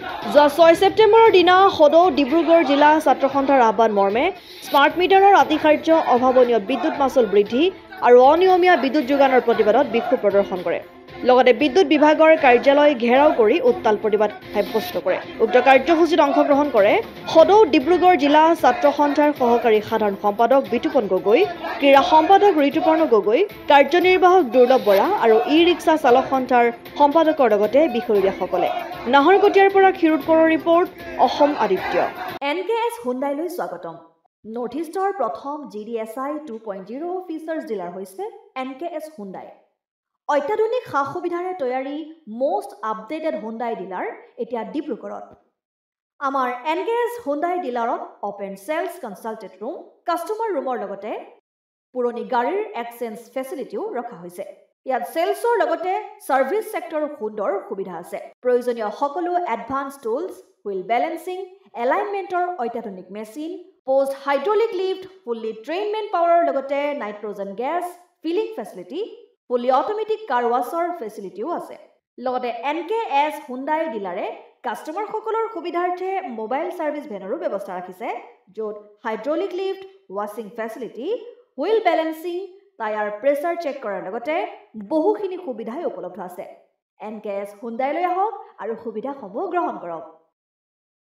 যোৱা 6 ছেপ্টেম্বৰৰ দিনা সদৌ ডিব্ৰুগড় জিলা ছাত্ৰ সন্থাৰ আহ্বান মৰ্মে স্মাৰ্ট মিটাৰৰ আতিশাৰ্য অভাৱনীয় বিদ্যুৎ মাচুল বৃদ্ধি আৰু অনিয়মীয়া বিদ্যুৎ যোগানৰ প্ৰতিবাদত বিক্ষোভ প্ৰদৰ্শন কৰে। লগতে বিদ্যুৎ বিভাগৰ কাৰ্যালয় ঘেৰাও কৰি উত্তাল প্ৰতিবাদ সাব্যস্ত কৰে। উক্ত কাৰ্যসূচীত অংশগ্ৰহণ কৰে সদৌ ডিব্ৰুগড় জিলা ছাত্ৰ সন্থাৰ সহকাৰী সাধাৰণ সম্পাদক বিতুপন গগৈ, ক্ৰীড়া সম্পাদক ঋতুপৰ্ণ গগৈ, কাৰ্যনিৰ্বাহক দুৰ্লভ বৰা আৰু ই-ৰিক্সা চালক সন্থাৰ সম্পাদকৰ লগতে বিষয়ববীয়াসকলে। নাহৰকটীয়াৰ পৰা ক্ষীৰোদকৰৰ ৰিপৰ্ট, অসম আদিত্য। NKS হুণ্ডাইলৈ স্বাগতম। নৰ্থ ইষ্টৰ প্ৰথম GDSI 2.0 ফিচাৰ্ছ ডিলাৰ হৈছে NKS হুণ্ডাই। অত্যাধুনিক সা সুবিধাৰে তৈয়াৰী মষ্ট আপডেটেড হুণ্ডাই ডিলাৰ এতিয়া ডিব্ৰুগড়ত। আমাৰ NKS হুণ্ডাই ডিলাৰত open sales consulted room, customer ৰুমৰ লগতে পুৰণি গাড়ীৰ এক্সচেঞ্জ ফেচিলিটিও ৰখা হৈছে। ইয়াত চেলছৰ লগতে ছাৰ্ভিচ ছেক্টৰৰ সুন্দৰ সুবিধা আছে। প্ৰয়োজনীয় সকলো এডভান্স টুলছ, হুইল বেলেন্সিং, এলাইনমেণ্টৰ অত্যাধুনিক machine, post hydraulic lift, fully ট্ৰেইনমেণ্ট পাৱাৰৰ লগতে nitrogen gas filling facility, fully automatic car washer ফেচিলিটিও আছে। লগতে NKS হুণ্ডাই ডিলাৰে কাষ্টমাৰসকলৰ সুবিধাৰ্থে মোবাইল ছাৰ্ভিচ ভেনৰো ব্যৱস্থা ৰাখিছে, য'ত হাইড্ৰলিক লিফ্ট, ৱাছিং facility, wheel balancing, tyre pressure check কৰাৰ লগতে বহুখিনি সুবিধাই উপলব্ধ আছে। NKS হুণ্ডাইলৈ আহক আৰু সুবিধাসমূহ গ্ৰহণ কৰক।